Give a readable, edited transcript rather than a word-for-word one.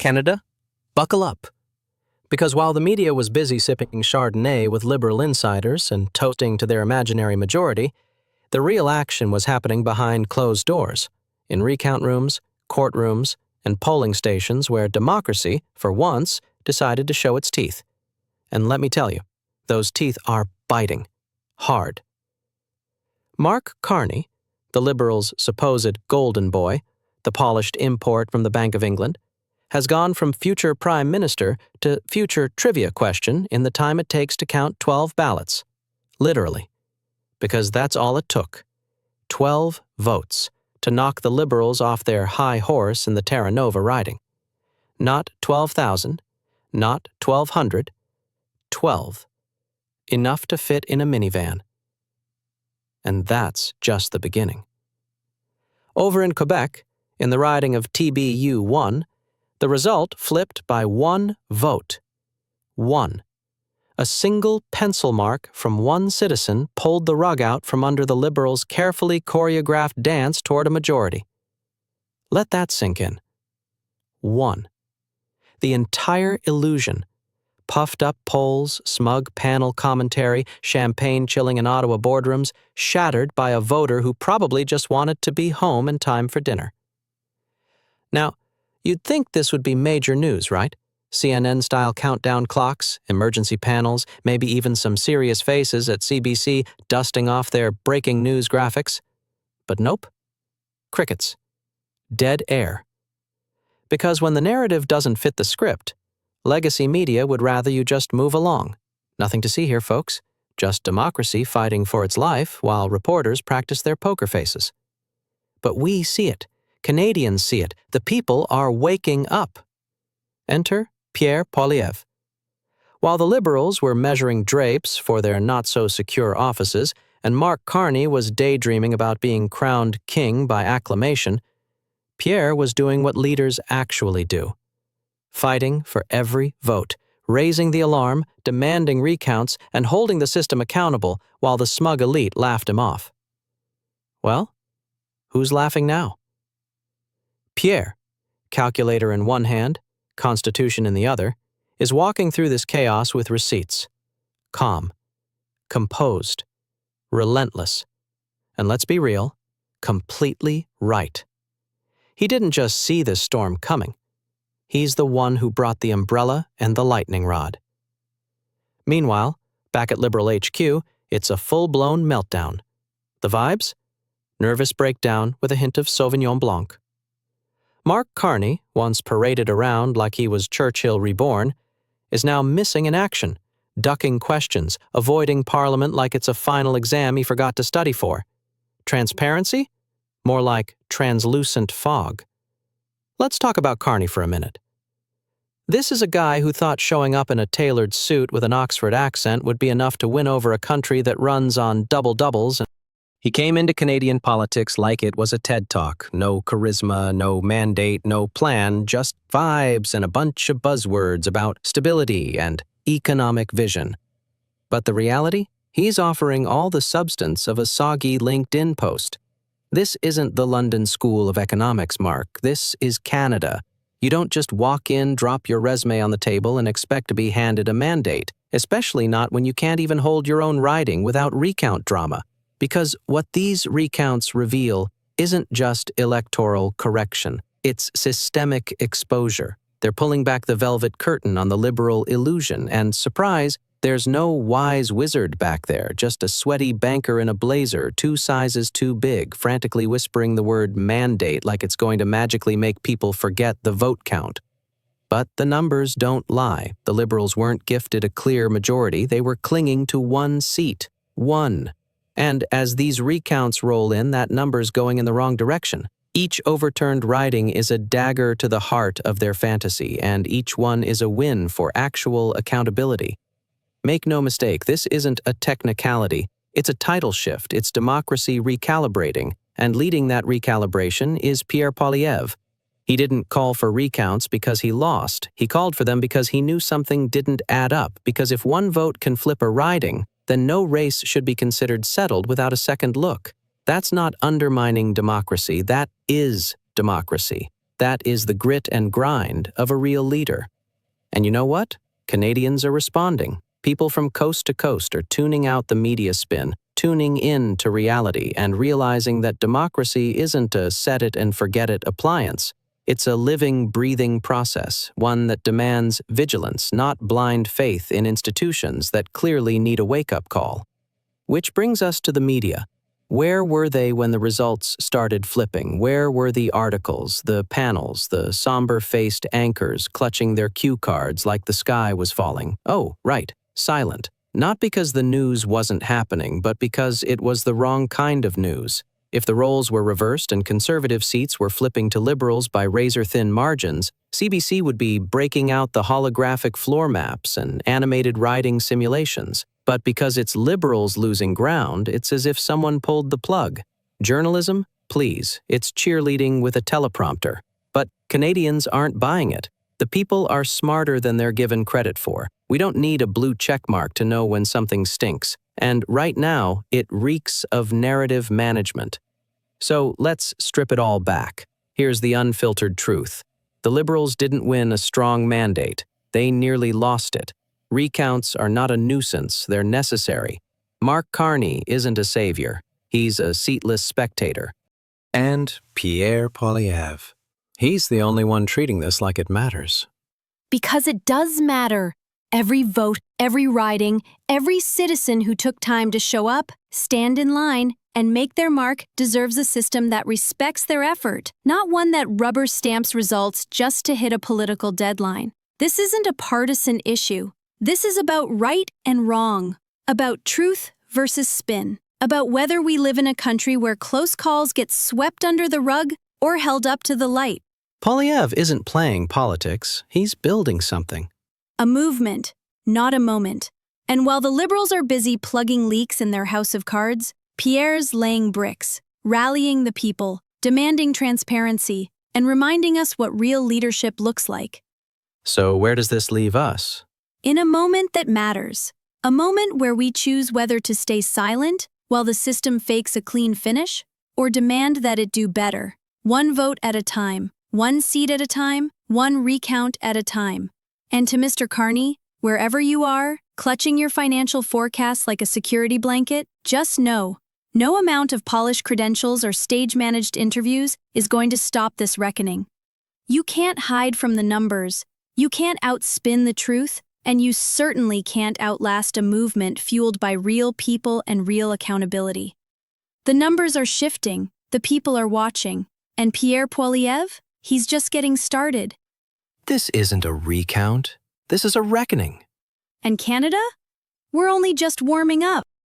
Canada, buckle up. Because while the media was busy sipping Chardonnay with liberal insiders and toasting to their imaginary majority, the real action was happening behind closed doors, in recount rooms, courtrooms, and polling stations where democracy, for once, decided to show its teeth. And let me tell you, those teeth are biting. Hard. Mark Carney, the Liberals' supposed golden boy, the polished import from the Bank of England, has gone from future Prime Minister to future trivia question in the time it takes to count 12 ballots. Literally. Because that's all it took. 12 votes to knock the Liberals off their high horse in the Terra Nova riding. Not 12,000, not 1,200, 12. Enough to fit in a minivan. And that's just the beginning. Over in Quebec, in the riding of TBU1, the result flipped by 1 vote. 1. A single pencil mark from one citizen pulled the rug out from under the Liberals' carefully choreographed dance toward a majority. Let that sink in. 1. The entire illusion, puffed-up polls, smug panel commentary, champagne chilling in Ottawa boardrooms, shattered by a voter who probably just wanted to be home in time for dinner. Now, you'd think this would be major news, right? CNN-style countdown clocks, emergency panels, maybe even some serious faces at CBC dusting off their breaking news graphics. But nope. Crickets. Dead air. Because when the narrative doesn't fit the script, legacy media would rather you just move along. Nothing to see here, folks. Just democracy fighting for its life while reporters practice their poker faces. But we see it. Canadians see it. The people are waking up. Enter Pierre. While the Liberals were measuring drapes for their not-so-secure offices, and Mark Carney was daydreaming about being crowned king by acclamation, Pierre was doing what leaders actually do. Fighting for every vote, raising the alarm, demanding recounts, and holding the system accountable while the smug elite laughed him off. Well, who's laughing now? Pierre, calculator in one hand, Constitution in the other, is walking through this chaos with receipts. Calm, composed, relentless, and let's be real, completely right. He didn't just see this storm coming. He's the one who brought the umbrella and the lightning rod. Meanwhile, back at Liberal HQ, it's a full-blown meltdown. The vibes? Nervous breakdown with a hint of Sauvignon Blanc. Mark Carney, once paraded around like he was Churchill reborn, is now missing in action, ducking questions, avoiding Parliament like it's a final exam he forgot to study for. Transparency? More like translucent fog. Let's talk about Carney for a minute. This is a guy who thought showing up in a tailored suit with an Oxford accent would be enough to win over a country that runs on double-doubles. He came into Canadian politics like it was a TED Talk. No charisma, no mandate, no plan, just vibes and a bunch of buzzwords about stability and economic vision. But the reality? He's offering all the substance of a soggy LinkedIn post. This isn't the London School of Economics, Mark. This is Canada. You don't just walk in, drop your resume on the table, and expect to be handed a mandate, especially not when you can't even hold your own riding without recount drama. Because what these recounts reveal isn't just electoral correction, it's systemic exposure. They're pulling back the velvet curtain on the liberal illusion, and surprise, there's no wise wizard back there, just a sweaty banker in a blazer, 2 sizes too big, frantically whispering the word mandate like it's going to magically make people forget the vote count. But the numbers don't lie. The Liberals weren't gifted a clear majority, they were clinging to 1 seat. 1. And as these recounts roll in, that number's going in the wrong direction. Each overturned riding is a dagger to the heart of their fantasy, and each one is a win for actual accountability. Make no mistake, this isn't a technicality. It's a title shift. It's democracy recalibrating, and leading that recalibration is Pierre. He didn't call for recounts because he lost. He called for them because he knew something didn't add up, because if 1 vote can flip a riding, then no race should be considered settled without a second look. That's not undermining democracy. That is democracy. That is the grit and grind of a real leader. And you know what? Canadians are responding. People from coast to coast are tuning out the media spin, tuning in to reality, and realizing that democracy isn't a set-it-and-forget-it appliance. It's a living, breathing process, one that demands vigilance, not blind faith in institutions that clearly need a wake-up call. Which brings us to the media. Where were they when the results started flipping? Where were the articles, the panels, the somber-faced anchors clutching their cue cards like the sky was falling? Oh, right, silent. Not because the news wasn't happening, but because it was the wrong kind of news. If the roles were reversed and conservative seats were flipping to liberals by razor-thin margins, CBC would be breaking out the holographic floor maps and animated riding simulations. But because it's liberals losing ground, it's as if someone pulled the plug. Journalism? Please, it's cheerleading with a teleprompter. But Canadians aren't buying it. The people are smarter than they're given credit for. We don't need a blue checkmark to know when something stinks. And right now, it reeks of narrative management. So let's strip it all back. Here's the unfiltered truth. The Liberals didn't win a strong mandate. They nearly lost it. Recounts are not a nuisance, they're necessary. Mark Carney isn't a savior. He's a seatless spectator. And Pierre Poilievre. He's the only one treating this like it matters. Because it does matter. Every vote, every riding, every citizen who took time to show up, stand in line, and make their mark deserves a system that respects their effort, not one that rubber stamps results just to hit a political deadline. This isn't a partisan issue. This is about right and wrong, about truth versus spin, about whether we live in a country where close calls get swept under the rug or held up to the light. Poilievre isn't playing politics, he's building something. A movement, not a moment. And while the Liberals are busy plugging leaks in their house of cards, Pierre's laying bricks, rallying the people, demanding transparency, and reminding us what real leadership looks like. So where does this leave us? In a moment that matters. A moment where we choose whether to stay silent while the system fakes a clean finish, or demand that it do better. One vote at a time, one seat at a time, one recount at a time. And to Mr. Carney, wherever you are, clutching your financial forecasts like a security blanket, just know, no amount of polished credentials or stage-managed interviews is going to stop this reckoning. You can't hide from the numbers, you can't outspin the truth, and you certainly can't outlast a movement fueled by real people and real accountability. The numbers are shifting, the people are watching, and Pierre Poilievre, he's just getting started. This isn't a recount. This is a reckoning. And Canada? We're only just warming up.